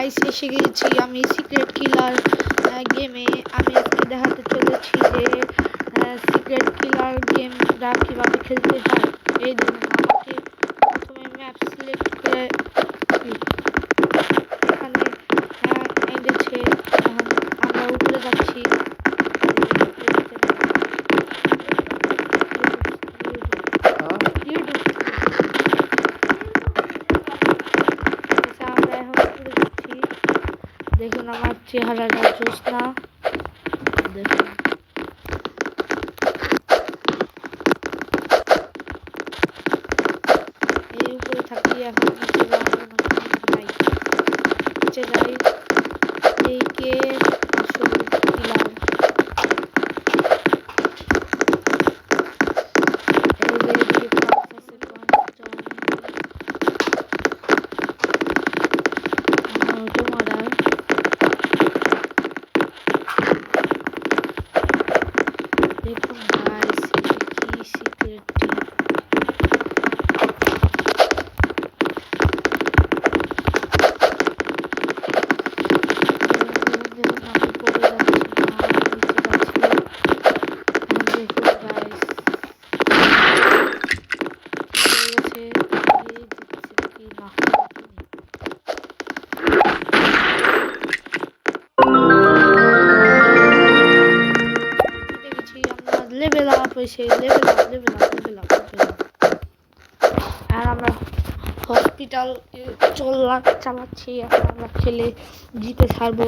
Guys এসে গেছি আমি সিক্রেট কিলার গেমে। আমি আজকে দেখাতে চলেছি যে সিক্রেট কিলার গেমটা কিভাবে খেলতে হয়। এই জন্য আমাকে প্রথমে ম্যাপ সিলেক্ট করে এখানে এনেছে। আমরা উপরে যাচ্ছি। দেখুন আমার চেহারাটা জোসনা, দেখুন এই উপরে থাকি। এখন নিচে যাই এই কে আসল কিলার। দেখুন গাইস কি সিক্রেট level up হয়েছে, level up আর আমরা হসপিটাল চালাচ্ছি। এখন আমরা খেলে জিতে ছাড়বো।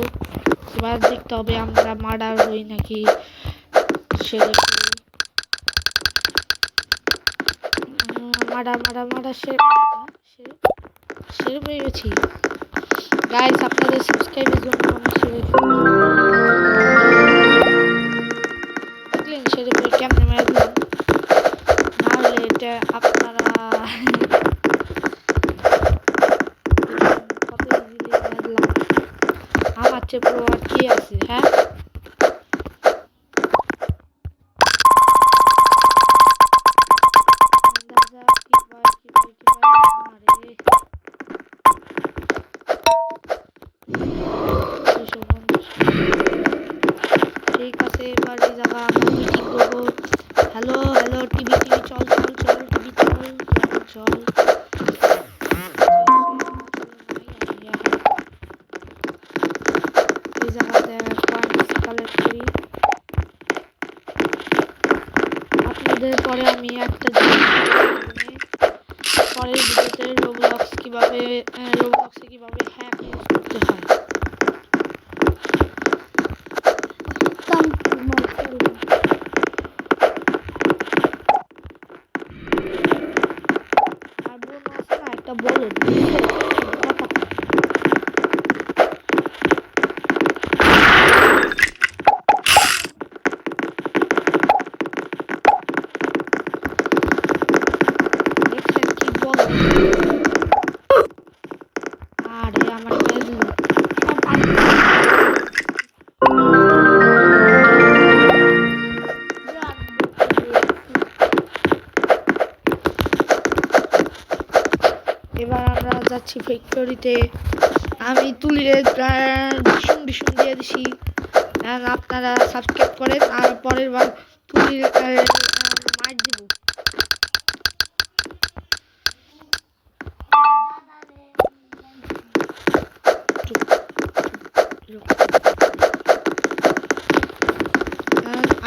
এবার দেখতে হবে আমরা মার্ডার হই নাকি সেরে মার্ডার সেরে পেয়ে গেছি। গাইস আপনাদের সাবস্ক্রাইবের জন্য আমি সেরে কেমনে মেরে দিলাম, নাহলে এটা আপনারা কত ইজিলি মেরে দিলাম। আমার চেয়ে পুরো আর কি আছে। হ্যাঁ ঠিক আছে, এবার এই জায়গা আমরা মিটিং করবো। হ্যালো টিভি চল টিভি চল এই জায়গাতে পয়েন্টস কালেক্ট করি। আপনাদের পরে আমি একটা পরের ভিডিওতে রোবলক্সে কিভাবে হ্যাক ইউজ করতে হয়। আর বোন আছে না একটা বলদ, এবার আমরা যাচ্ছি ফ্যাক্টরিতে। আমি তুলিরে ভীষণ দিয়ে দিছি। আপনারা সাবস্ক্রাইব করেন আর পরের বার তুলির মার দিব।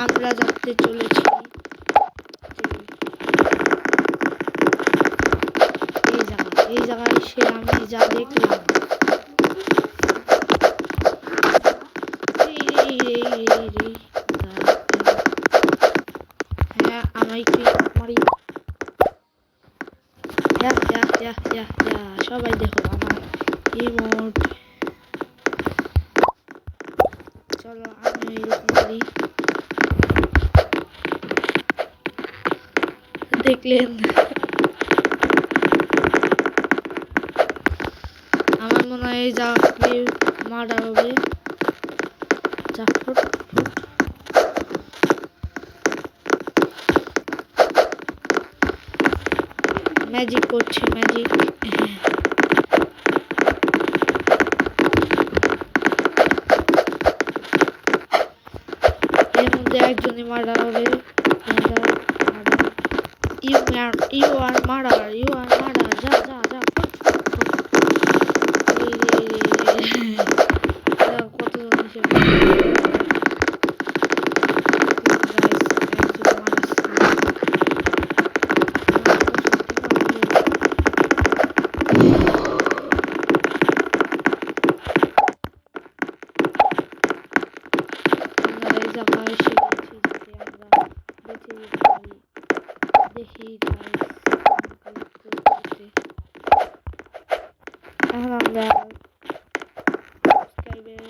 আমরা যাতে চলেছি এই জায়গায় এসে আমি যা দেখলাম, হ্যাঁ আমি মারি। সবাই দেখো আমার ইমোট। চলো আমি এরকম করি, দেখলেন আমার মনে হয় যা মার্ডার হবে। ম্যাজিক করছে, ম্যাজিক। একজনই মারা হবে। ইউ আর মার্ডার, যা যা যা কতজন হিসেবে দেখি এখন আমরা সাবস্ক্রাইবের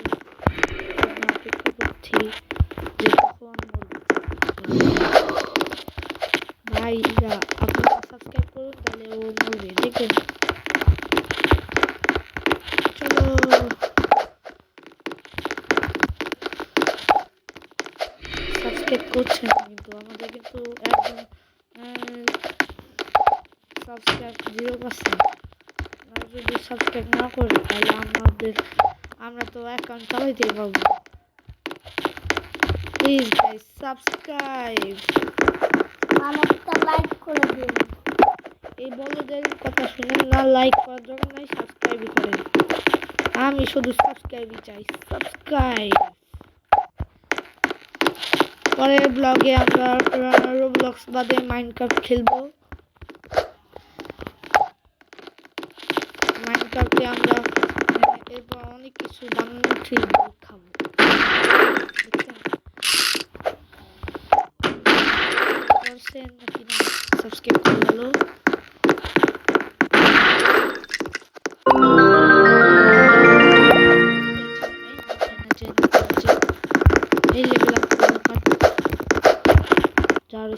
জন্য অপেক্ষা করছি যে কখন ভাইরা আপনারা সাবস্ক্রাইব করুন, তাহলে ও মরবে দেখবেন। চলো সাবস্ক্রাইব করছেন কিন্তু আমাদের কিন্তু একদম সাবস্ক্রাইব 0%। যদি সাবস্ক্রাইব না করি তাহলে আমরা তো অ্যাকাউন্ট চালাইতেই পারবো। প্লিজ গাইস সাবস্ক্রাইব, একটা লাইক করে দিন। এই বলদের কথা শুনেন না, লাইক করার দরকার নাই, সাবস্ক্রাইবই করেন। আমি শুধু সাবস্ক্রাইবই চাই, সাবস্ক্রাইব। পরের ব্লগে আমরা রোবলক্স বাদে মাইনক্রাফট খেলবো। মাইনক্রাফটে আমরা এরপর অনেক কিছু বানানো খাবো। করছেন নাকি না সাবস্ক্রাইব করে ভালো। এই লেভেল আপ যার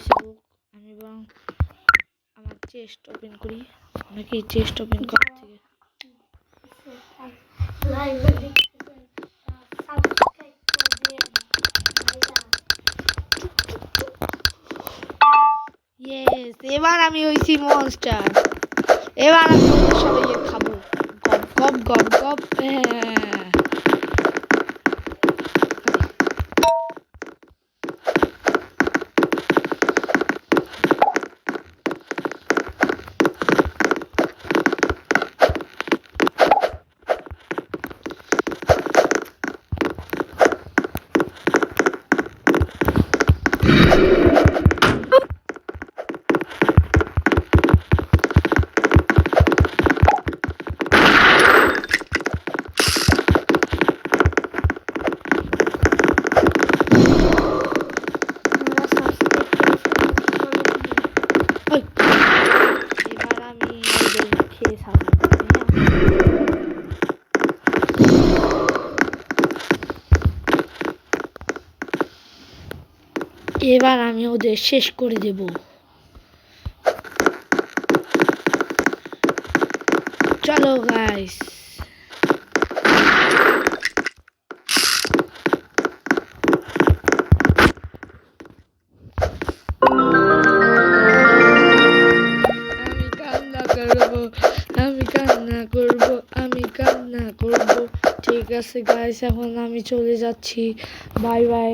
আমি বরং আমার চেস্ট ওপেন করি, নাকি চেস্ট ওপেন করার থেকে ইয়েস, এবার আমি হইছি মনস্টার। এবার আমি সবাইকে খাবো গপ গপ গপ গপ। এবার আমি ওদের শেষ করে দেব। চলো গাইস, আমি কান্না করব। ঠিক আছে গাইস, এখন আমি চলে যাচ্ছি। Bye bye.